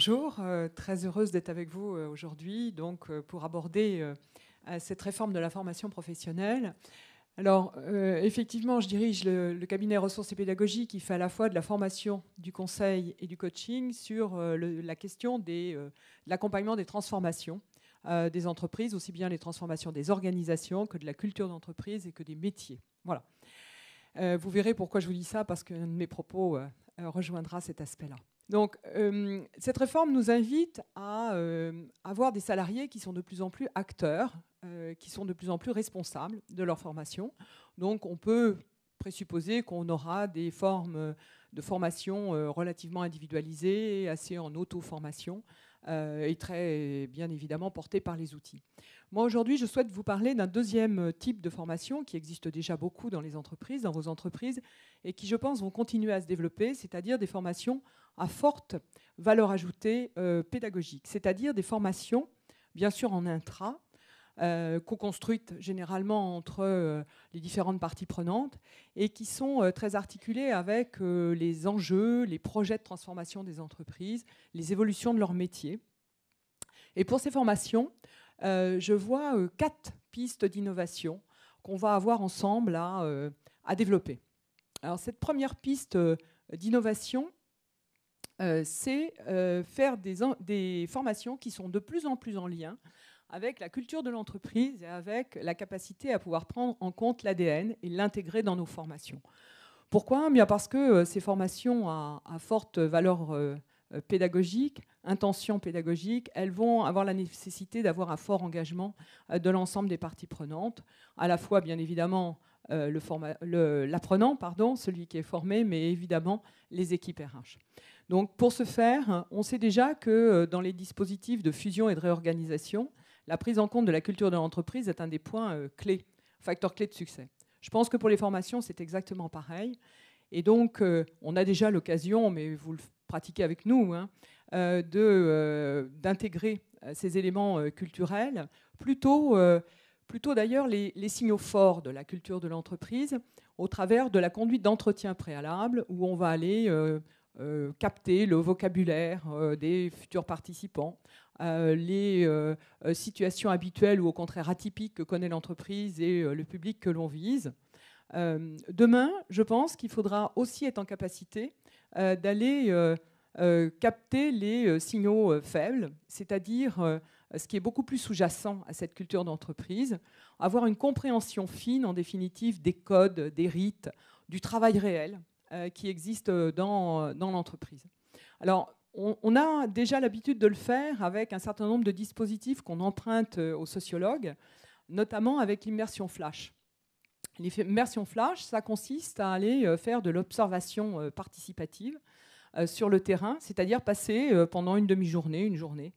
Bonjour, très heureuse d'être avec vous aujourd'hui pour aborder cette réforme de la formation professionnelle. Alors, effectivement, je dirige le cabinet Ressources et Pédagogie qui fait à la fois de la formation, du conseil et du coaching sur la question de l'accompagnement des transformations des entreprises, aussi bien les transformations des organisations que de la culture d'entreprise et que des métiers. Voilà. Vous verrez pourquoi je vous dis ça, parce qu'un de mes propos rejoindra cet aspect-là. Donc, cette réforme nous invite à avoir des salariés qui sont de plus en plus acteurs, qui sont de plus en plus responsables de leur formation. Donc, on peut présupposer qu'on aura des formes de formation relativement individualisées, assez en auto-formation, et très, bien évidemment, portées par les outils. Moi, aujourd'hui, je souhaite vous parler d'un deuxième type de formation qui existe déjà beaucoup dans les entreprises, dans vos entreprises, et qui, je pense, vont continuer à se développer, c'est-à-dire des formations à forte valeur ajoutée pédagogique, c'est-à-dire des formations, bien sûr en intra, co-construites généralement entre les différentes parties prenantes et qui sont très articulées avec les enjeux, les projets de transformation des entreprises, les évolutions de leur métier. Et pour ces formations, je vois 4 pistes d'innovation qu'on va avoir ensemble à développer. Alors cette première piste d'innovation, c'est faire des formations qui sont de plus en plus en lien avec la culture de l'entreprise et avec la capacité à pouvoir prendre en compte l'ADN et l'intégrer dans nos formations. Pourquoi ? Bien parce que ces formations à forte valeur pédagogique, intention pédagogique, elles vont avoir la nécessité d'avoir un fort engagement de l'ensemble des parties prenantes, à la fois bien évidemment l'apprenant, celui qui est formé, mais évidemment les équipes RH. Donc pour ce faire, on sait déjà que dans les dispositifs de fusion et de réorganisation, la prise en compte de la culture de l'entreprise est un des points clés, facteur clé de succès. Je pense que pour les formations, c'est exactement pareil. Et donc, on a déjà l'occasion, mais vous le pratiquez avec nous, d'intégrer ces éléments culturels, plutôt d'ailleurs les signaux forts de la culture de l'entreprise, au travers de la conduite d'entretien préalable, où on va aller capter le vocabulaire des futurs participants, les situations habituelles ou au contraire atypiques que connaît l'entreprise et le public que l'on vise. Demain, je pense qu'il faudra aussi être en capacité d'aller capter les signaux faibles, c'est-à-dire ce qui est beaucoup plus sous-jacent à cette culture d'entreprise, avoir une compréhension fine, en définitive, des codes, des rites, du travail réel qui existe dans l'entreprise. Alors, on a déjà l'habitude de le faire avec un certain nombre de dispositifs qu'on emprunte aux sociologues, notamment avec l'immersion flash. L'immersion flash, ça consiste à aller faire de l'observation participative sur le terrain, c'est-à-dire passer pendant une demi-journée, une journée,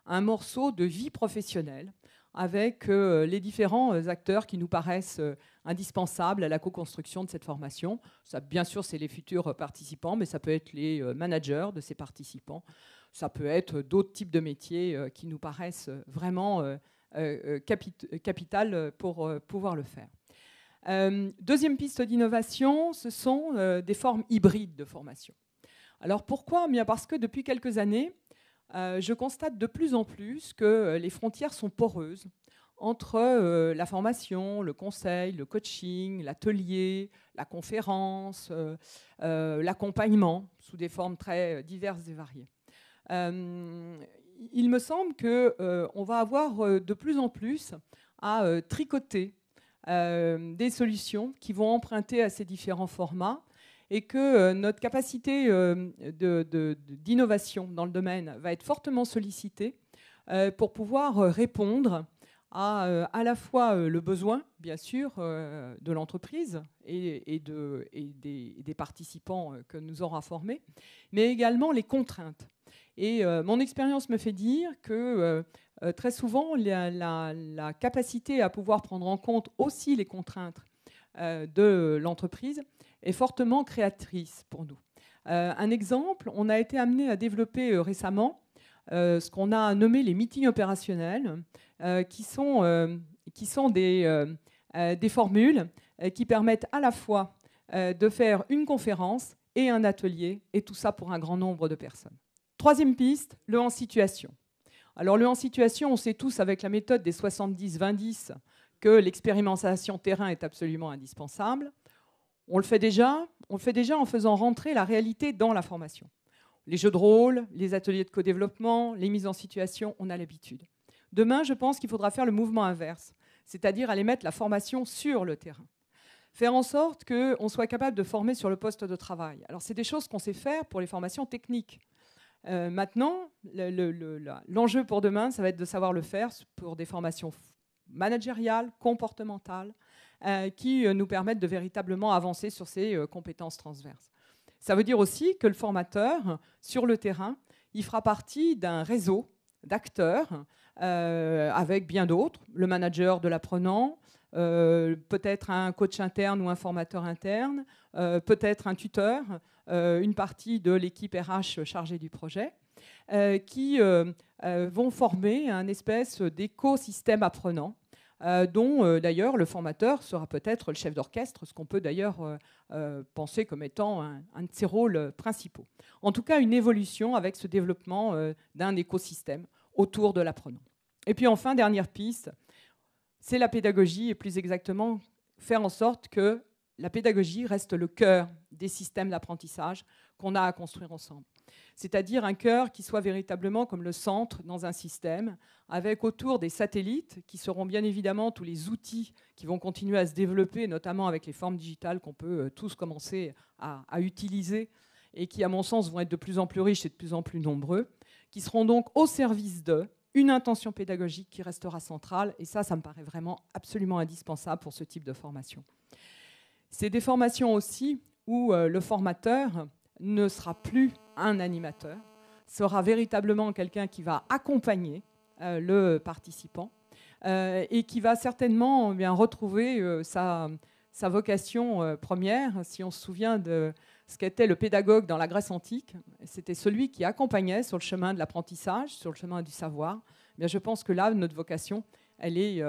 un morceau de vie professionnelle avec les différents acteurs qui nous paraissent indispensables à la co-construction de cette formation. Ça, bien sûr, c'est les futurs participants, mais ça peut être les managers de ces participants. Ça peut être d'autres types de métiers qui nous paraissent vraiment capital pour pouvoir le faire. Deuxième piste d'innovation, ce sont des formes hybrides de formation. Alors pourquoi ? Bien parce que depuis quelques années, je constate de plus en plus que les frontières sont poreuses entre la formation, le conseil, le coaching, l'atelier, la conférence, l'accompagnement, sous des formes très diverses et variées. Il me semble qu'on va avoir de plus en plus à tricoter des solutions qui vont emprunter à ces différents formats et que notre capacité d'innovation dans le domaine va être fortement sollicitée pour pouvoir répondre à la fois le besoin, bien sûr, de l'entreprise et des participants que nous aurons formés, mais également les contraintes. Et mon expérience me fait dire que très souvent, la capacité à pouvoir prendre en compte aussi les contraintes de l'entreprise est fortement créatrice pour nous. Un exemple, on a été amené à développer récemment ce qu'on a nommé les meetings opérationnels, qui sont des formules qui permettent à la fois de faire une conférence et un atelier, et tout ça pour un grand nombre de personnes. Troisième piste, le en situation. Alors le en situation, on sait tous avec la méthode des 70-20-10 que l'expérimentation terrain est absolument indispensable. On le fait déjà en faisant rentrer la réalité dans la formation. Les jeux de rôle, les ateliers de co-développement, les mises en situation, on a l'habitude. Demain, je pense qu'il faudra faire le mouvement inverse, c'est-à-dire aller mettre la formation sur le terrain. Faire en sorte qu'on soit capable de former sur le poste de travail. Alors, c'est des choses qu'on sait faire pour les formations techniques. Maintenant, l'enjeu pour demain, ça va être de savoir le faire pour des formations managériales, comportementales, qui nous permettent de véritablement avancer sur ces compétences transverses. Ça veut dire aussi que le formateur, sur le terrain, il fera partie d'un réseau d'acteurs avec bien d'autres, le manager de l'apprenant, peut-être un coach interne ou un formateur interne, peut-être un tuteur, une partie de l'équipe RH chargée du projet, qui vont former un espèce d'écosystème apprenant, dont d'ailleurs le formateur sera peut-être le chef d'orchestre, ce qu'on peut d'ailleurs penser comme étant un de ses rôles principaux. En tout cas, une évolution avec ce développement d'un écosystème autour de l'apprenant. Et puis enfin, dernière piste, c'est la pédagogie, et plus exactement faire en sorte que la pédagogie reste le cœur des systèmes d'apprentissage qu'on a à construire ensemble. C'est-à-dire un cœur qui soit véritablement comme le centre dans un système, avec autour des satellites, qui seront bien évidemment tous les outils qui vont continuer à se développer, notamment avec les formes digitales qu'on peut tous commencer à utiliser, et qui, à mon sens, vont être de plus en plus riches et de plus en plus nombreux, qui seront donc au service d'une intention pédagogique qui restera centrale, et ça me paraît vraiment absolument indispensable pour ce type de formation. C'est des formations aussi où le formateur ne sera plus un animateur, sera véritablement quelqu'un qui va accompagner le participant et qui va certainement bien retrouver sa vocation première. Si on se souvient de ce qu'était le pédagogue dans la Grèce antique, c'était celui qui accompagnait sur le chemin de l'apprentissage, sur le chemin du savoir. Bien, je pense que là, notre vocation, elle est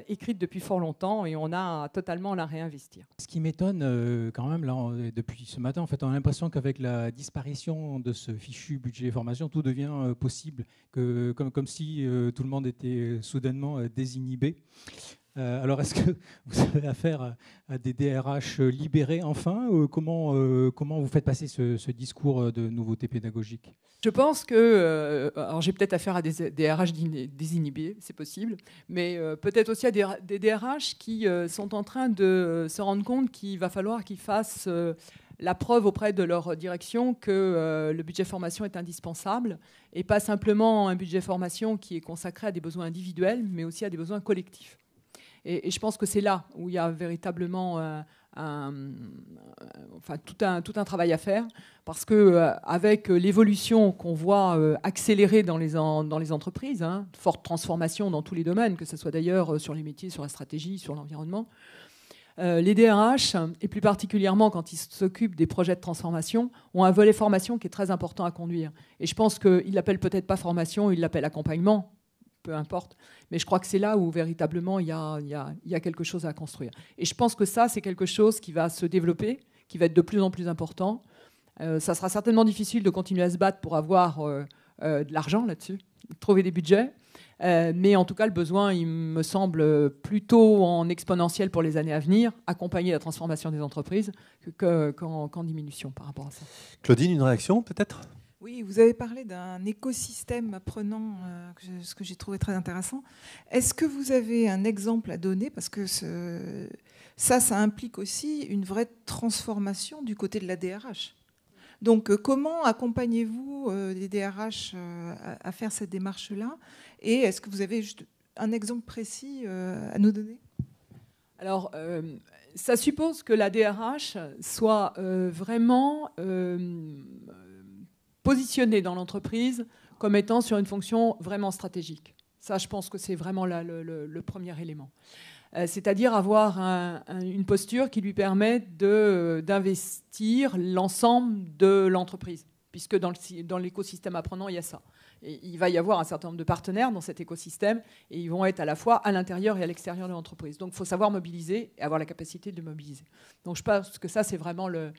écrite depuis fort longtemps et on a totalement à la réinvestir. Ce qui m'étonne quand même, là, depuis ce matin, en fait, on a l'impression qu'avec la disparition de ce fichu budget formation, tout devient possible, comme si tout le monde était soudainement désinhibé. Alors, est-ce que vous avez affaire à des DRH libérés enfin comment vous faites passer ce discours de nouveauté pédagogique ? Je pense que, alors j'ai peut-être affaire à des DRH désinhibés, c'est possible, mais peut-être aussi à des DRH qui sont en train de se rendre compte qu'il va falloir qu'ils fassent la preuve auprès de leur direction que le budget formation est indispensable et pas simplement un budget formation qui est consacré à des besoins individuels, mais aussi à des besoins collectifs. Et je pense que c'est là où il y a véritablement tout un travail à faire, parce qu'avec l'évolution qu'on voit accélérer dans les entreprises, forte transformation dans tous les domaines, que ce soit d'ailleurs sur les métiers, sur la stratégie, sur l'environnement, les DRH, et plus particulièrement quand ils s'occupent des projets de transformation, ont un volet formation qui est très important à conduire. Et je pense qu'ils ne l'appellent peut-être pas formation, ils l'appellent accompagnement, peu importe, mais je crois que c'est là où véritablement il y a quelque chose à construire. Et je pense que ça, c'est quelque chose qui va se développer, qui va être de plus en plus important. Ça sera certainement difficile de continuer à se battre pour avoir de l'argent là-dessus, trouver des budgets, mais en tout cas, le besoin, il me semble plutôt en exponentiel pour les années à venir, accompagner la transformation des entreprises qu'en diminution par rapport à ça. Claudine, une réaction peut-être ? Oui, vous avez parlé d'un écosystème apprenant, ce que j'ai trouvé très intéressant. Est-ce que vous avez un exemple à donner ? Parce que ça implique aussi une vraie transformation du côté de la DRH. Donc, comment accompagnez-vous les DRH à faire cette démarche-là ? Et est-ce que vous avez juste un exemple précis à nous donner ? Alors, ça suppose que la DRH soit vraiment positionnée dans l'entreprise comme étant sur une fonction vraiment stratégique. Ça, je pense que c'est vraiment le premier élément. C'est-à-dire avoir une posture qui lui permet d'investir l'ensemble de l'entreprise, puisque dans l'écosystème apprenant, il y a ça. Et il va y avoir un certain nombre de partenaires dans cet écosystème et ils vont être à la fois à l'intérieur et à l'extérieur de l'entreprise. Donc il faut savoir mobiliser et avoir la capacité de mobiliser. Donc je pense que ça, c'est vraiment le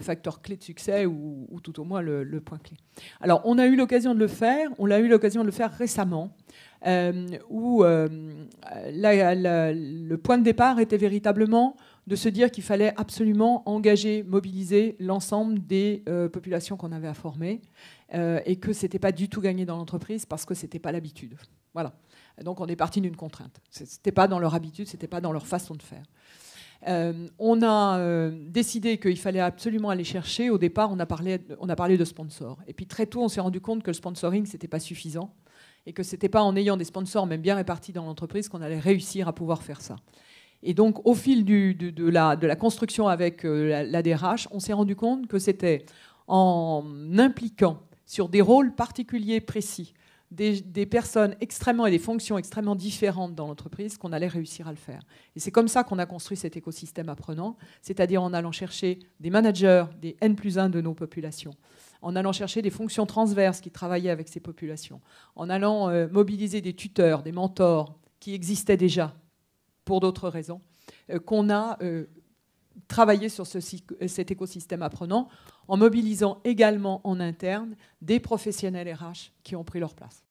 facteur clé de succès ou tout au moins le point clé. Alors on a eu l'occasion de le faire, on a eu l'occasion de le faire récemment, où le point de départ était véritablement de se dire qu'il fallait absolument engager, mobiliser l'ensemble des populations qu'on avait à former et que ce n'était pas du tout gagné dans l'entreprise parce que ce n'était pas l'habitude. Voilà. Et donc on est parti d'une contrainte. Ce n'était pas dans leur habitude, ce n'était pas dans leur façon de faire. On a décidé qu'il fallait absolument aller chercher. Au départ, on a parlé de sponsors. Et puis très tôt, on s'est rendu compte que le sponsoring, ce n'était pas suffisant et que ce n'était pas en ayant des sponsors, même bien répartis dans l'entreprise, qu'on allait réussir à pouvoir faire ça. Et donc, au fil de la construction avec la DRH, on s'est rendu compte que c'était en impliquant sur des rôles particuliers précis des personnes extrêmement et des fonctions extrêmement différentes dans l'entreprise qu'on allait réussir à le faire. Et c'est comme ça qu'on a construit cet écosystème apprenant, c'est-à-dire en allant chercher des managers, des N+1 de nos populations, en allant chercher des fonctions transverses qui travaillaient avec ces populations, en allant mobiliser des tuteurs, des mentors qui existaient déjà pour d'autres raisons, qu'on a travaillé sur cet écosystème apprenant en mobilisant également en interne des professionnels RH qui ont pris leur place.